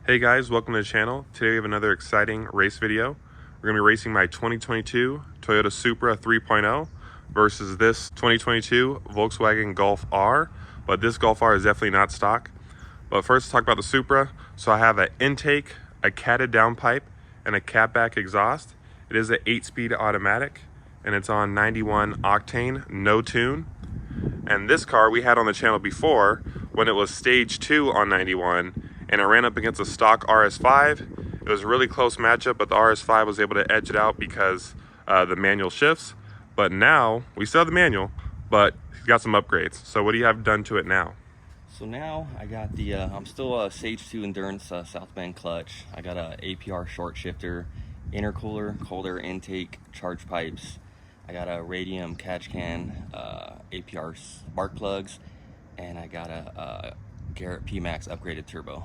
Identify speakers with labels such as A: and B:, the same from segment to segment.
A: Hey guys, welcome to the channel. Today we have another exciting race video. We're going to be racing my 2022 Toyota Supra 3.0 versus this 2022 Volkswagen Golf R, but this Golf R is definitely not stock. But first, let's talk about the Supra. So I have an intake, a catted downpipe, and a catback exhaust. It is an 8-speed automatic, and it's on 91 octane, no tune. And this car we had on the channel before when it was stage 2 on 91, and I ran up against a stock RS5. It was a really close matchup, but the RS5 was able to edge it out because the manual shifts. But now, we still have the manual, but he's got some upgrades. So what do you have done to it now?
B: So now I got the, I'm still a stage 2 endurance south bend clutch. I got a APR short shifter, intercooler, cold air intake, charge pipes. I got a radium catch can, APR spark plugs, and I got a Garrett Pmax upgraded turbo.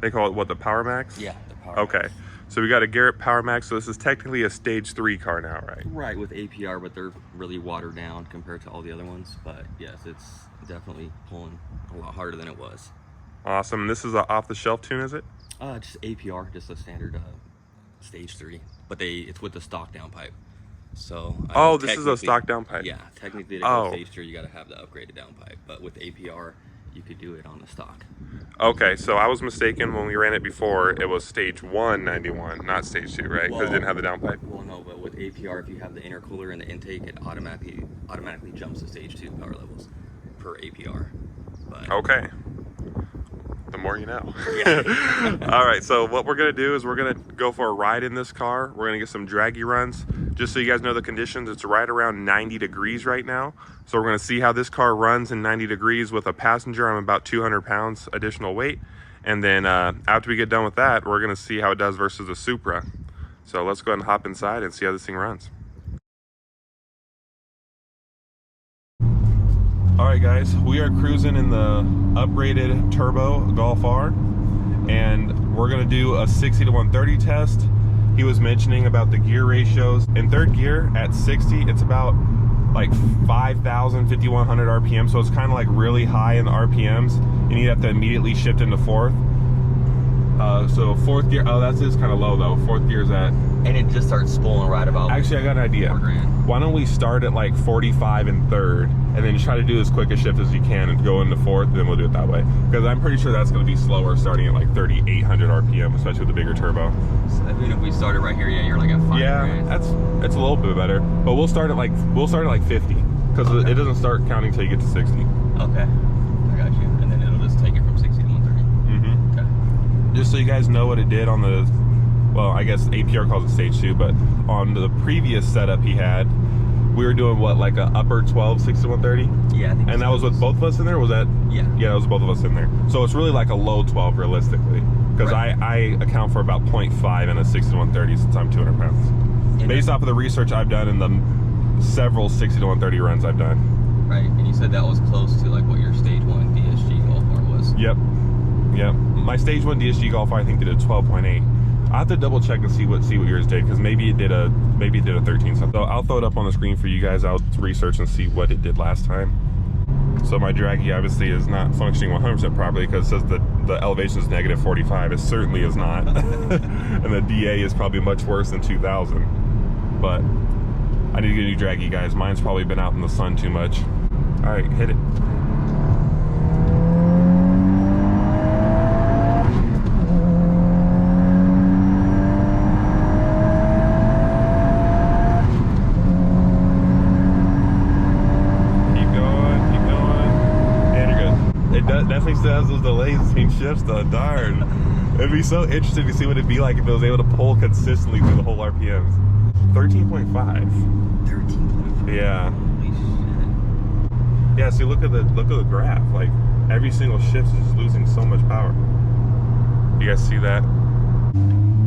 A: They call it what, the powermax?
B: Yeah, the powermax.
A: Okay, so we got a Garrett powermax. So this is technically a stage 3 car now, right?
B: Right, with APR, but they're really watered down compared to all the other ones. But yes, it's definitely pulling a lot harder than it was.
A: Awesome. This is an off-the-shelf tune, is it?
B: Just APR, just a standard stage 3, but it's with the stock downpipe. So
A: oh, this is a stock downpipe.
B: Yeah, technically to go stage 3, you got to have the upgraded downpipe, but with APR, you could do it on the stock.
A: Okay, so I was mistaken when we ran it before. It was stage 1 91, not stage 2, right? Because it didn't have the downpipe.
B: Well, no, but with APR, if you have the intercooler and the intake, it automatically jumps to stage 2 power levels per APR. But,
A: okay. The more you know.
B: Yeah.
A: All right, so what we're gonna do is we're gonna go for a ride in this car. We're gonna get some Dragy runs. Just so you guys know the conditions, it's right around 90 degrees right now. So we're gonna see how this car runs in 90 degrees with a passenger. I'm about 200 pounds additional weight. And then after we get done with that, we're gonna see how it does versus a Supra. So let's go ahead and hop inside and see how this thing runs. All right guys, we are cruising in the upgraded turbo Golf R, and we're gonna do a 60 to 130 test. He was mentioning about the gear ratios. In third gear at 60, it's about like 5,000, 5,100 RPM, so it's kind of like really high in the RPMs, and you have to immediately shift into fourth. So fourth gear, oh, that is kind of low though. Fourth gear is at,
B: and it just starts spooling right about.
A: Actually, I got an idea. Why don't we start at like 45 in third, and then try to do as quick a shift as you can and go into fourth, and then we'll do it that way. Because I'm pretty sure that's going to be slower, starting at like 3,800 RPM, especially with the bigger turbo.
B: So even if we started right here, yeah, you're like at 5.
A: Yeah, it's a little bit better. But we'll start at like 50, because okay, it doesn't start counting until you get to 60.
B: Okay, I got you. And then it'll just take it from 60 to 130.
A: Mm-hmm.
B: Okay.
A: Just so you guys know what it did on the, well, I guess APR calls it stage 2, but on the previous setup he had, we were doing what, like a upper 12, 60 to 130?
B: Yeah, I think.
A: And that was with both of us in there, or was that?
B: Yeah.
A: Yeah, that was both of us in there. So it's really like a low 12 realistically, because
B: right,
A: I account for about 0.5 in a 60 to 130 since I'm 200 pounds. And based off of the research I've done in the several 60 to 130 runs I've done.
B: Right, and you said that was close to like what your stage 1 DSG Golf R was.
A: Yep. Yep. My stage 1 DSG Golf R I think did a 12.8. I have to double check and see what yours did, because maybe it did a 13 something. So I'll throw it up on the screen for you guys. I'll research and see what it did last time. So my Dragy obviously is not functioning 100% properly, because it says the elevation is negative 45. It certainly is not. And the DA is probably much worse than 2000. But I need to get a new Dragy, guys. Mine's probably been out in the sun too much. All right, hit it. Definitely still has those delays between shifts though, darn. It'd be so interesting to see what it'd be like if it was able to pull consistently through the whole RPMs. 13.5.
B: 13.5.
A: Yeah.
B: Holy shit.
A: Yeah, see, look at the graph. Like every single shift is just losing so much power. You guys see that?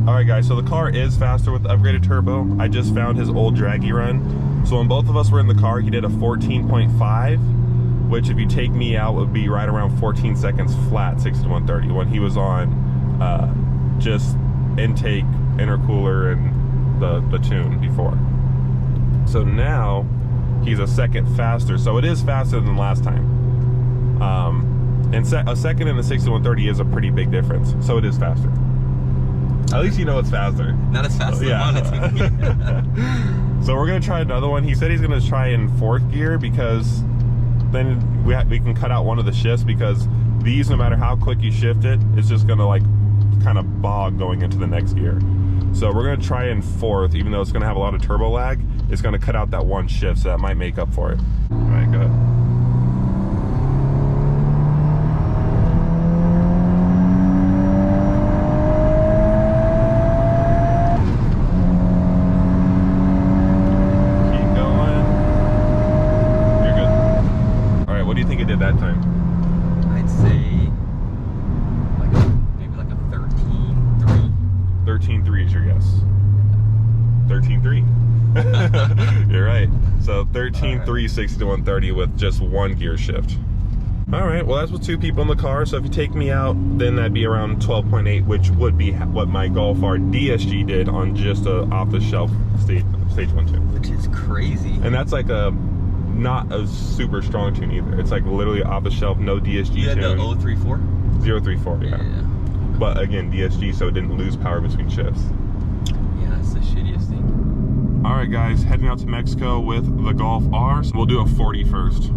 A: Alright guys, so the car is faster with the upgraded turbo. I just found his old Dragy run. So when both of us were in the car, he did a 14.5. which if you take me out would be right around 14 seconds flat, 60 to 130, when he was on just intake, intercooler, and the tune before. So now he's a second faster, so it is faster than last time. And a second and a 6130 is a pretty big difference, so it is faster. At least you know it's faster.
B: Not as fast as I want it to.
A: So we're gonna try another one. He said he's gonna try in 4th gear because then we can cut out one of the shifts, because these, no matter how quick you shift it, it's just gonna like kind of bog going into the next gear. So we're gonna try in 4th, even though it's gonna have a lot of turbo lag. It's gonna cut out that one shift, so that might make up for it. All right, go ahead. That time
B: I'd say maybe like a 13.3.
A: 13.3 is your guess. 13.3. You're right. So 13.3 60 to 130 with just 1 gear shift. All right, well, that's with 2 people in the car. So if you take me out, then that'd be around 12.8, which would be what my Golf R DSG did on just a off-the-shelf stage 1 tune.
B: Which is crazy.
A: And that's like not a super strong tune either. It's like literally off the shelf, no DSG tune.
B: You had the 034?
A: 034, yeah. But again, DSG, so it didn't lose power between shifts.
B: Yeah, that's the shittiest thing.
A: All right, guys, heading out to Mexico with the Golf R. So we'll do a 40 first.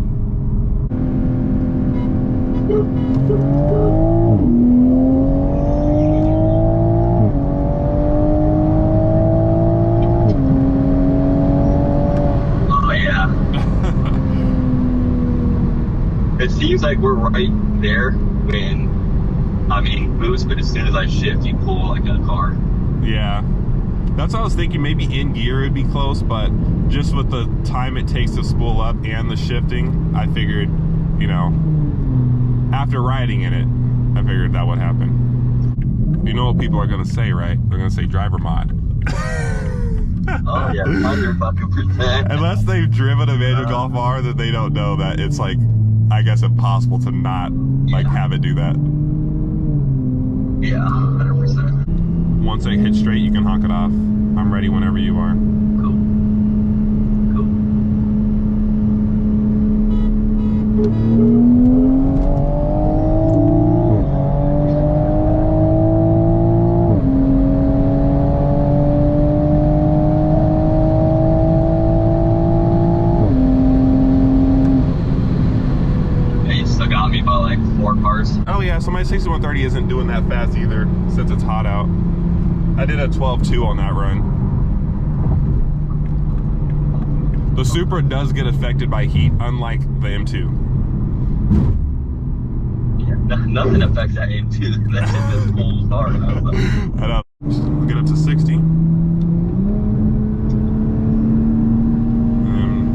C: It seems like we're right there when I'm in boost, but as soon as I shift, you pull like a car.
A: Yeah. That's what I was thinking. Maybe in gear it'd be close, but just with the time it takes to spool up and the shifting, I figured, you know, after riding in it, I figured that would happen. You know what people are going to say, right? They're going to say driver mod.
C: Oh yeah, 100%.
A: Unless they've driven a manual Golf R, then they don't know that it's like, I guess, impossible to not like have it do that.
C: Yeah, 100%.
A: Once I hit straight, you can honk it off. I'm ready whenever you are.
C: Cool.
A: Oh yeah, so my 6130 isn't doing that fast either, since it's hot out. I did a 12.2 on that run. The Supra does get affected by heat, unlike the M2.
C: Yeah, nothing affects that M2. That shit just pulls hard out.
A: We'll get up to 60. And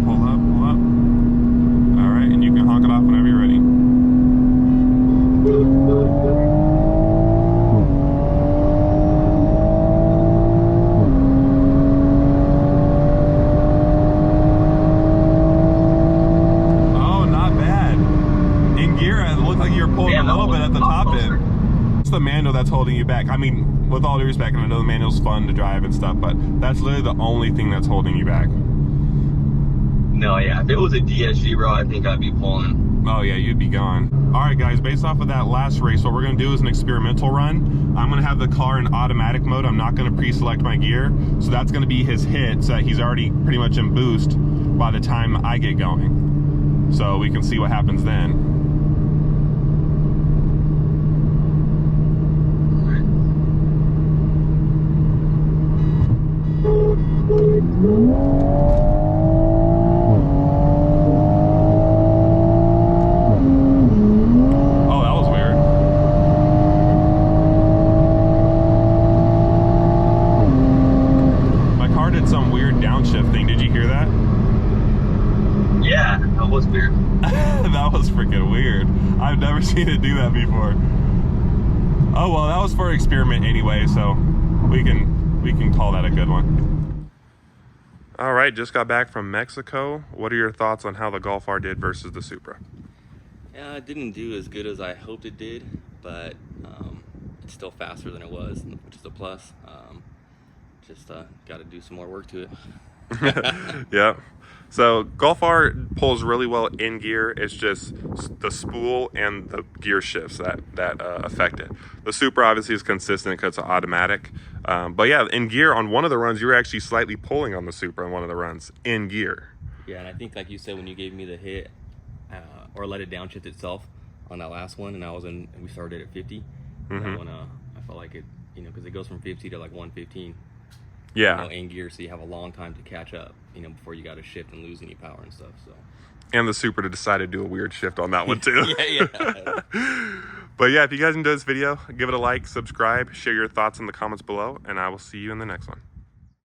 A: pull up, pull up. All right, and you can honk it off whenever you're ready. The manual that's holding you back. I mean, with all due respect, and I know the manual's fun to drive and stuff, but that's literally the only thing that's holding you back.
C: No, yeah, if it was a DSG, bro, I think I'd be pulling.
A: Oh yeah, you'd be gone. All right, guys, based off of that last race, what we're gonna do is an experimental run. I'm gonna have the car in automatic mode. I'm not gonna pre-select my gear, so that's gonna be his hit, so that he's already pretty much in boost by the time I get going. So we can see what happens then. Oh, that was weird. My car did some weird downshift thing. Did you hear that?
C: Yeah, that was weird.
A: That was freaking weird. I've never seen it do that before. Oh well, that was for an experiment anyway, so we can call that a good one. All right, just got back from Mexico. What are your thoughts on how the Golf R did versus the Supra?
B: Yeah, it didn't do as good as I hoped it did, but it's still faster than it was, which is a plus. Just got to do some more work to it.
A: Yeah. So Golf R pulls really well in gear. It's just the spool and the gear shifts that affect it. The Supra obviously is consistent because it's automatic. But yeah, in gear on one of the runs, you were actually slightly pulling on the Supra on one of the runs in gear.
B: Yeah, and I think like you said, when you gave me the hit or let it downshift itself on that last one, and we started at 50. That one, I felt like it, because it goes from 50 to like 115.
A: Yeah.
B: In gear, so you have a long time to catch up, before you got to shift and lose any power and stuff. So.
A: And the Supra decided to do a weird shift on that one too.
B: Yeah.
A: But yeah, if you guys enjoyed this video, give it a like, subscribe, share your thoughts in the comments below, and I will see you in the next one.